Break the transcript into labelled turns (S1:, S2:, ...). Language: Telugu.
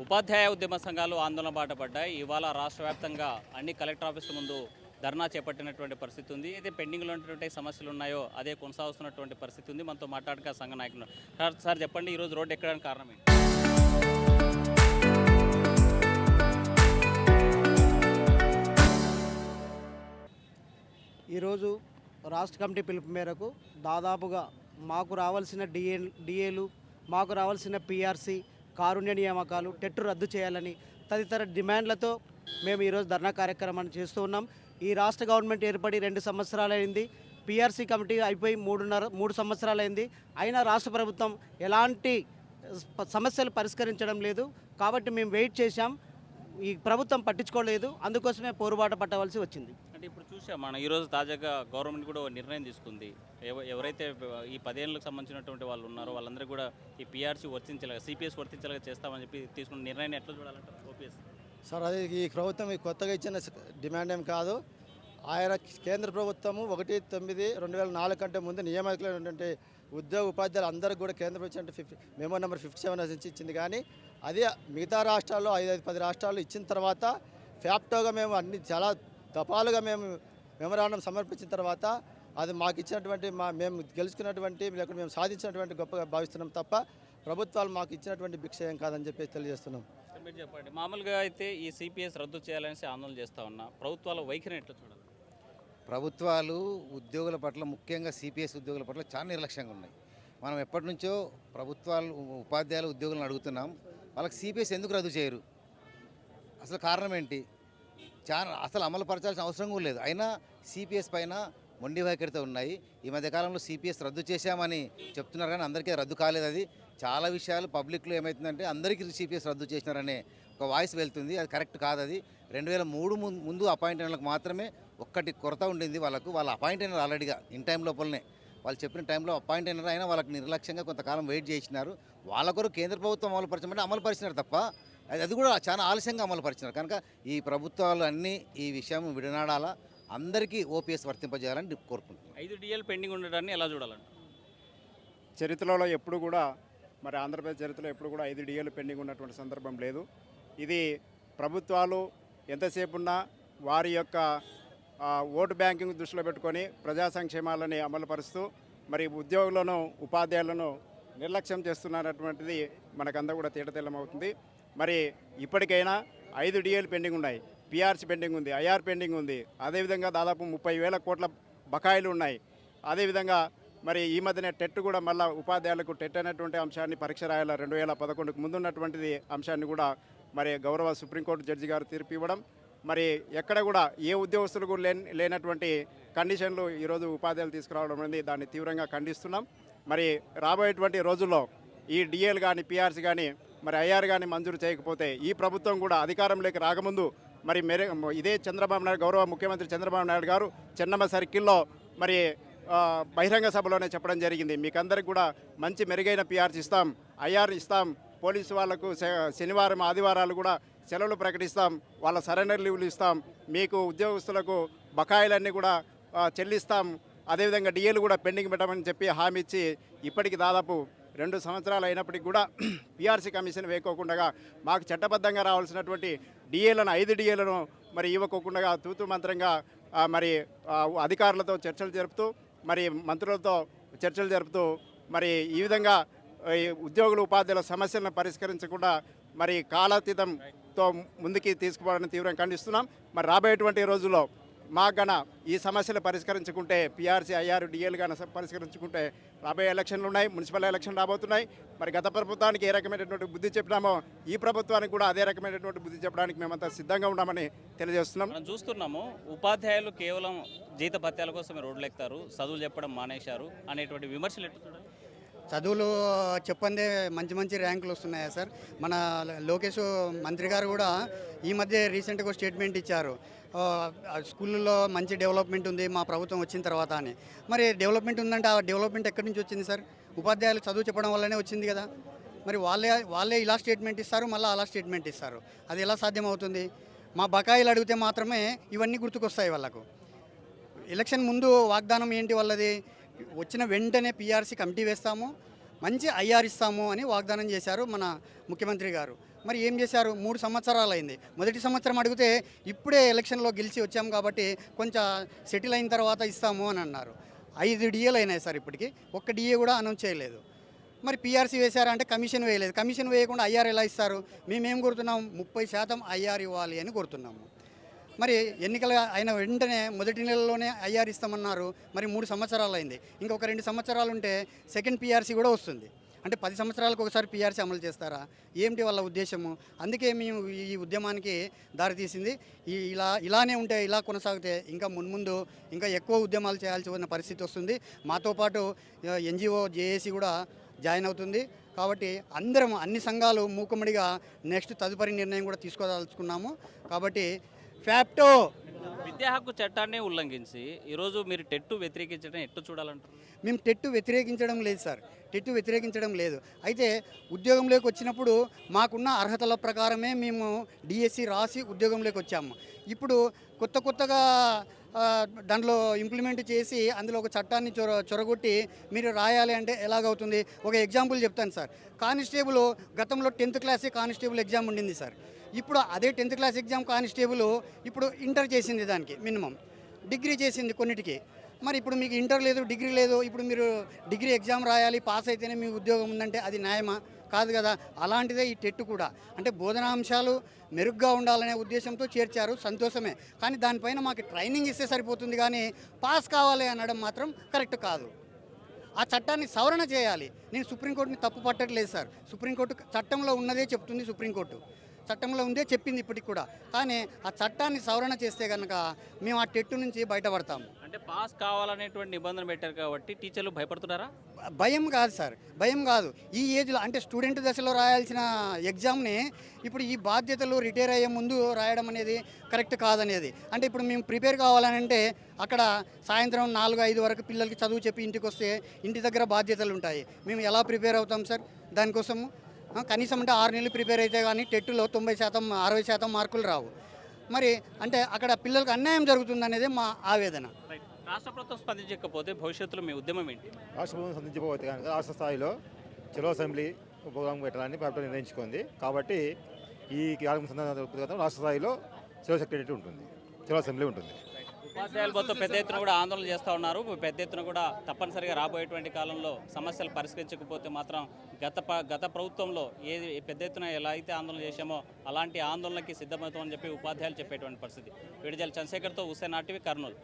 S1: ఉపాధ్యాయ ఉద్యమ సంఘాలు ఆందోళన బాట పడ్డాయి. ఇవాళ రాష్ట్ర వ్యాప్తంగా అన్ని కలెక్టర్ ఆఫీసుల ముందు ధర్నా చేపట్టినటువంటి పరిస్థితి ఉంది. అయితే పెండింగ్లో ఉన్నటువంటి సమస్యలు ఉన్నాయో అదే కొనసాగుతున్నటువంటి పరిస్థితి ఉంది. మనతో మాట్లాడక సంఘ నాయకులు సార్ చెప్పండి, ఈరోజు రోడ్డు ఎక్కడానికి కారణం ఏంటి?
S2: ఈరోజు రాష్ట్ర కమిటీ పిలుపు మేరకు దాదాపుగా మాకు రావాల్సిన డిఏలు, మాకు రావాల్సిన పిఆర్సీ, కారుణ్య నియామకాలు, టెట్ రద్దు చేయాలని తదితర డిమాండ్లతో మేము ఈరోజు ధర్నా కార్యక్రమాన్ని చేస్తూ ఉన్నాం. ఈ రాష్ట్ర గవర్నమెంట్ ఏర్పడి 2 సంవత్సరాలైంది. పిఆర్సీ కమిటీ అయిపోయి 3 సంవత్సరాలైంది. అయినా రాష్ట్ర ప్రభుత్వం ఎలాంటి సమస్యలు పరిష్కరించడం లేదు. కాబట్టి మేము వెయిట్ చేశాం. ఈ ప్రభుత్వం పట్టించుకోలేదు. అందుకోసమే పోరుబాట పట్టవలసి వచ్చింది.
S1: అంటే ఇప్పుడు చూసాం మనం ఈరోజు తాజాగా గవర్నమెంట్ కూడా ఒక నిర్ణయం తీసుకుంది. ఎవరైతే ఈ 10 ఏళ్ళకు సంబంధించినటువంటి వాళ్ళు ఉన్నారో వాళ్ళందరూ కూడా ఈ పిఆర్సీ వర్తించేలాగా, సిపిఎస్ వర్తించేలాగా చేస్తామని చెప్పి తీసుకున్న నిర్ణయాన్ని ఎట్లా చూడాలంటారు ఓపీఎస్?
S3: సార్, అది ఈ ప్రభుత్వం కొత్తగా ఇచ్చిన డిమాండ్ ఏం కాదు. ఆయన కేంద్ర ప్రభుత్వము 1/9/2004 కంటే ముందు నియామకులైనటువంటి ఉద్యోగ ఉపాధ్యాయులు అందరికీ కూడా కేంద్ర ప్రభుత్వం మెమో నెంబర్ 57 నుంచి ఇచ్చింది. కానీ అది మిగతా రాష్ట్రాల్లో 5-10 రాష్ట్రాల్లో ఇచ్చిన తర్వాత ఫ్యాప్టోగా మేము అన్ని చాలా దఫాలుగా మేము మెమరాండం సమర్పించిన తర్వాత అది మాకు ఇచ్చినటువంటి మేము గెలుచుకున్నటువంటి లేకపోతే మేము సాధించినటువంటి గొప్పగా భావిస్తున్నాం తప్ప ప్రభుత్వాలు మాకు ఇచ్చినటువంటి భిక్ష ఏం కాదని చెప్పేసి తెలియజేస్తున్నాం.
S1: మీరు చెప్పండి, మామూలుగా అయితే ఈ సిపిఎస్ రద్దు చేయాలనేసి ఆందోళన చేస్తూ ఉన్నా ప్రభుత్వాల వైఖరిని ఎట్లా చూడాలి?
S4: ప్రభుత్వాలు ఉద్యోగుల పట్ల, ముఖ్యంగా సిపిఎస్ ఉద్యోగుల పట్ల చాలా నిర్లక్ష్యంగా ఉన్నాయి. మనం ఎప్పటి నుంచో ప్రభుత్వాలు, ఉపాధ్యాయులు, ఉద్యోగులను అడుగుతున్నాం, వాళ్ళకి సిపిఎస్ ఎందుకు రద్దు చేయరు? అసలు కారణం ఏంటి? అసలు అమలు పరచాల్సిన అవసరం కూడా లేదు. అయినా సిపిఎస్ పైన మొండి వైఖరితో ఉన్నాయి. ఈ మధ్యకాలంలో సిపిఎస్ రద్దు చేశామని చెప్తున్నారు, కానీ అందరికీ రద్దు కాలేదు. అది చాలా విషయాలు పబ్లిక్లో ఏమవుతుందంటే అందరికీ సిపిఎస్ రద్దు చేసినారనే ఒక వాయిస్ వెళ్తుంది. అది కరెక్ట్ కాదు. అది 2003 ముందు అపాయింట్ అయినలకు మాత్రమే ఒక్కటి కొరత ఉండింది. వాళ్ళు అపాయింట్ అయినారు ఆల్రెడీగా ఇన్ టైం లోపలనే. వాళ్ళు చెప్పిన టైంలో అపాయింట్ అయినారు. అయినా వాళ్ళకి నిర్లక్ష్యంగా కొంతకాలం వెయిట్ చేసినారు. వాళ్ళ కొరకు కేంద్ర ప్రభుత్వం అమలుపరచమంటే అమలుపరిచినారు తప్ప అది కూడా చాలా ఆలస్యంగా అమలుపరిచినారు. కనుక ఈ ప్రభుత్వాలు అన్నీ ఈ విషయం విడనాడాలా, అందరికీ ఓపీఎస్ వర్తింపజేయాలని కోరుకుంటున్నాను.
S1: 5 డిఎల్ పెండింగ్ ఉండడాన్ని ఎలా చూడాలంట?
S5: చరిత్రలో ఎప్పుడు కూడా, మరి ఆంధ్రప్రదేశ్ చరిత్రలో ఎప్పుడు కూడా 5 డిఏలు పెండింగ్ ఉన్నటువంటి సందర్భం లేదు. ఇది ప్రభుత్వాలు ఎంతసేపు ఉన్నా వారి యొక్క ఓటు బ్యాంకింగ్ దృష్టిలో పెట్టుకొని ప్రజా సంక్షేమాలని అమలుపరుస్తూ మరి ఉద్యోగులను, ఉపాధ్యాయులను నిర్లక్ష్యం చేస్తున్నటువంటిది మనకంతా కూడా తేటతెల్లమవుతుంది. మరి ఇప్పటికైనా 5 డిఏలు పెండింగ్ ఉన్నాయి, పిఆర్సీ పెండింగ్ ఉంది, ఐఆర్ పెండింగ్ ఉంది. అదేవిధంగా దాదాపు 30,000 కోట్ల బకాయిలు ఉన్నాయి. అదేవిధంగా మరి ఈ మధ్యనే టెట్ కూడా మళ్ళీ ఉపాధ్యాయులకు టెట్ అనేటువంటి అంశాన్ని పరీక్ష రాయాల 2011కు ముందున్నటువంటిది అంశాన్ని కూడా మరి గౌరవ సుప్రీంకోర్టు జడ్జి గారు తీర్పు ఇవ్వడం, మరి ఎక్కడ కూడా ఏ ఉద్యోగస్తులకు లేనటువంటి కండిషన్లు ఈరోజు ఉపాధ్యాయులు తీసుకురావడం అనేది దాన్ని తీవ్రంగా ఖండిస్తున్నాం. మరి రాబోయేటువంటి రోజుల్లో ఈ డిఏలు కానీ, పిఆర్సీ కానీ, మరి ఐఆర్ కానీ మంజూరు చేయకపోతే ఈ ప్రభుత్వం కూడా అధికారంలోకి రాకముందు మరి ఇదే చంద్రబాబు నాయుడు, గౌరవ ముఖ్యమంత్రి చంద్రబాబు నాయుడు గారు చెన్నమ్మ సర్కిల్లో మరి బహిరంగ సభలోనే చెప్పడం జరిగింది, మీకందరికి కూడా మంచి మెరుగైన పిఆర్సీ ఇస్తాం, ఐఆర్ ఇస్తాం, పోలీసు వాళ్లకు శనివారం ఆదివారాలు కూడా సెలవులు ప్రకటిస్తాం, వాళ్ళ సరెండర్ లీవ్లు ఇస్తాం, మీకు ఉద్యోగస్తులకు బకాయిలన్నీ కూడా చెల్లిస్తాం, అదేవిధంగా డిఏలు కూడా పెండింగ్ పెట్టమని చెప్పి హామీ ఇచ్చి ఇప్పటికి దాదాపు 2 సంవత్సరాలు అయినప్పటికీ కూడా పిఆర్సీ కమిషన్ వేయకోకుండా మాకు చట్టబద్ధంగా రావాల్సినటువంటి డిఏలను 5 డిఏలను మరి ఇవ్వకోకుండా తూతు మంత్రంగా మరి అధికారులతో చర్చలు జరుపుతూ, మరి మంత్రులతో చర్చలు జరుపుతూ మరి ఈ విధంగా ఉద్యోగులు, ఉపాధ్యాయుల సమస్యలను పరిష్కరించకుండా మరి కాలాతీతంతో ముందుకి తీసుకుపోవడానికి తీవ్రంగా ఖండిస్తున్నాం. మరి రాబోయేటువంటి రోజుల్లో మాకు గన ఈ సమస్యలు పరిష్కరించుకుంటే, పిఆర్సీ, ఐఆర్, డిఏలు కానీ పరిష్కరించుకుంటే రాబోయే ఎలక్షన్లు ఉన్నాయి, మున్సిపల్ ఎలక్షన్ రాబోతున్నాయి. మరి గత ప్రభుత్వానికి ఏ రకమైనటువంటి బుద్ధి చెప్పినామో ఈ ప్రభుత్వానికి కూడా అదే రకమైనటువంటి బుద్ధి చెప్పడానికి మేమంతా సిద్ధంగా ఉన్నామని తెలియజేస్తున్నాం.
S1: మనం చూస్తున్నాము, ఉపాధ్యాయులు కేవలం జీతభత్యాల కోసం రోడ్లు ఎక్కుతారు, చదువులు చెప్పడం మానేశారు అనేటువంటి విమర్శలు ఎట్లా చూడాలి?
S6: చదువులు చెప్పందే మంచి మంచి ర్యాంకులు వస్తున్నాయా సార్? మన లోకేష్ మంత్రి గారు కూడా ఈ మధ్య రీసెంట్గా స్టేట్మెంట్ ఇచ్చారు, స్కూళ్ళలో మంచి డెవలప్మెంట్ ఉంది మా ప్రభుత్వం వచ్చిన తర్వాత అని. మరి డెవలప్మెంట్ ఉందంటే ఆ డెవలప్మెంట్ ఎక్కడి నుంచి వచ్చింది సార్? ఉపాధ్యాయులు చదువు చెప్పడం వల్లనే వచ్చింది కదా. మరి వాళ్ళే ఇలా స్టేట్మెంట్ ఇస్తారు, మళ్ళీ అలా స్టేట్మెంట్ ఇస్తారు. అది ఎలా సాధ్యమవుతుంది? మా బకాయిలు అడిగితే మాత్రమే ఇవన్నీ గుర్తుకొస్తాయి వాళ్ళకు. ఎలక్షన్ ముందు వాగ్దానం ఏంటి వాళ్ళది? వచ్చిన వెంటనే పిఆర్సీ కమిటీ వేస్తాము, మంచి ఐఆర్ ఇస్తాము అని వాగ్దానం చేశారు మన ముఖ్యమంత్రి గారు. మరి ఏం చేశారు? 3 సంవత్సరాలు అయింది. మొదటి సంవత్సరం అడిగితే ఇప్పుడే ఎలక్షన్లో గెలిచి వచ్చాము కాబట్టి కొంచెం సెటిల్ అయిన తర్వాత ఇస్తాము అని అన్నారు. 5 డిఏలు అయినాయి సార్ ఇప్పటికి. ఒక్క డిఏ కూడా అనౌన్స్ చేయలేదు. మరి పీఆర్సీ వేశారంటే కమిషన్ వేయలేదు. కమిషన్ వేయకుండా ఐఆర్ ఎలా ఇస్తారు? మేమేం కోరుతున్నాం? 30% ఐఆర్ ఇవ్వాలి అని కోరుతున్నాము. మరి ఎన్నికలు అయిన వెంటనే మొదటి నెలలోనే ఐఆర్ ఇస్తామన్నారు. మరి 3 సంవత్సరాలు అయింది. ఇంకొక 2 సంవత్సరాలు ఉంటే సెకండ్ పీఆర్సీ కూడా వస్తుంది. అంటే 10 సంవత్సరాలకు ఒకసారి పీఆర్సీ అమలు చేస్తారా? ఏమిటి వాళ్ళ ఉద్దేశము? అందుకే మేము ఈ ఉద్యమానికి దారితీసింది. ఇలానే ఉంటే, ఇలా కొనసాగితే ఇంకా మున్ముందు ఇంకా ఎక్కువ ఉద్యమాలు చేయాల్సి ఉన్న పరిస్థితి వస్తుంది. మాతో పాటు ఎన్జిఓ జేఏసీ కూడా జాయిన్ అవుతుంది. కాబట్టి అందరం అన్ని సంఘాలు మూకుమ్మడిగా నెక్స్ట్ తదుపరి నిర్ణయం కూడా తీసుకోదలుచుకున్నాము. కాబట్టి ఫ్యాప్టో
S1: విద్యా హక్కు చట్టాన్ని ఉల్లంఘించి ఈరోజు మీరు టెట్టు వ్యతిరేకించడం ఎట్టు చూడాలంటారు?
S6: మేము టెట్టు వ్యతిరేకించడం లేదు సార్, టెట్టు వ్యతిరేకించడం లేదు. అయితే ఉద్యోగంలోకి వచ్చినప్పుడు మాకున్న అర్హతల ప్రకారమే మేము డిఎస్సి రాసి ఉద్యోగంలోకి వచ్చాము. ఇప్పుడు కొత్తగా దాంట్లో ఇంప్లిమెంట్ చేసి అందులో ఒక చట్టాన్ని చొరగొట్టి మీరు రాయాలి అంటే ఎలాగవుతుంది? ఒక ఎగ్జాంపుల్ చెప్తాను సార్. కానిస్టేబుల్ గతంలో 10th క్లాసే కానిస్టేబుల్ ఎగ్జామ్ ఉండింది సార్. ఇప్పుడు అదే 10th క్లాస్ ఎగ్జామ్ కానిస్టేబుల్ ఇప్పుడు ఇంటర్ చేసింది, దానికి మినిమం డిగ్రీ చేసింది కొన్నిటికి. మరి ఇప్పుడు మీకు ఇంటర్ లేదు, డిగ్రీ లేదు, ఇప్పుడు మీరు డిగ్రీ ఎగ్జామ్ రాయాలి, పాస్ అయితేనే మీకు ఉద్యోగం ఉందంటే అది న్యాయమా? కాదు కదా. అలాంటిదే ఈ టెట్ కూడా. అంటే బోధనాంశాలు మెరుగ్గా ఉండాలనే ఉద్దేశంతో చేర్చారు, సంతోషమే. కానీ దానిపైన మాకు ట్రైనింగ్ ఇస్తే సరిపోతుంది, కానీ పాస్ కావాలి అనడం మాత్రం కరెక్ట్ కాదు. ఆ చట్టాన్ని సవరణ చేయాలి. నేను సుప్రీంకోర్టుని తప్పు పట్టట్లేదు సార్. సుప్రీంకోర్టు చట్టంలో ఉన్నదే చెప్తుంది, సుప్రీంకోర్టు చట్టంలో ఉందే చెప్పింది ఇప్పటికి కూడా. కానీ ఆ చట్టాన్ని సవరణ చేస్తే కనుక మేము ఆ టెట్టు నుంచి బయటపడతాము.
S1: అంటే పాస్ కావాలనేటువంటి నిబంధన పెట్టారు కాబట్టి టీచర్లు భయపడుతున్నారా?
S6: భయం కాదు సార్, భయం కాదు. ఈ ఏజ్లో అంటే స్టూడెంట్ దశలో రాయాల్సిన ఎగ్జామ్ని ఇప్పుడు ఈ బాధ్యతలు రిటైర్ అయ్యే ముందు రాయడం అనేది కరెక్ట్ కాదనేది. అంటే ఇప్పుడు మేము ప్రిపేర్ కావాలనంటే అక్కడ సాయంత్రం 4-5 వరకు పిల్లలకి చదువు చెప్పి ఇంటికి వస్తే ఇంటి దగ్గర బాధ్యతలు ఉంటాయి. మేము ఎలా ప్రిపేర్ అవుతాం సార్? దానికోసము కనీసం అంటే 6 నెలలు ప్రిపేర్ అయితే కానీ టెట్టులో 90%, 60% మార్కులు రావు. మరి అంటే అక్కడ పిల్లలకు అన్యాయం జరుగుతుంది అనేది మా ఆవేదన.
S1: రాష్ట్ర ప్రభుత్వం స్పందించకపోతే భవిష్యత్తులో మీ ఉద్యమం ఏంటి?
S7: రాష్ట్ర ప్రభుత్వం స్పందించకపోతే కనుక రాష్ట్ర స్థాయిలో చలో అసెంబ్లీ ప్రోగ్రాం పెట్టాలని ప్రభుత్వం నిర్ణయించుకుంది. కాబట్టి ఈ కార్యక్రమం సందర్భంగా రాష్ట్ర స్థాయిలో చలో సెక్రటరీ ఉంటుంది, చలో అసెంబ్లీ ఉంటుంది.
S1: ఉపాధ్యాయులు మొత్తం పెద్ద ఎత్తున కూడా ఆందోళన చేస్తూ ఉన్నారు. పెద్ద ఎత్తున కూడా తప్పనిసరిగా రాబోయేటువంటి కాలంలో సమస్యలు పరిష్కరించకపోతే మాత్రం గత ప్రభుత్వంలో ఏది పెద్ద ఎత్తున ఎలా అయితే ఆందోళన చేశామో అలాంటి ఆందోళనకి సిద్ధమవుతామని చెప్పి ఉపాధ్యాయులు చెప్పేటువంటి పరిస్థితి. విడుదల చంద్రశేఖర్తో హుస్సేన్ ఆర్టీవీ, కర్నూలు.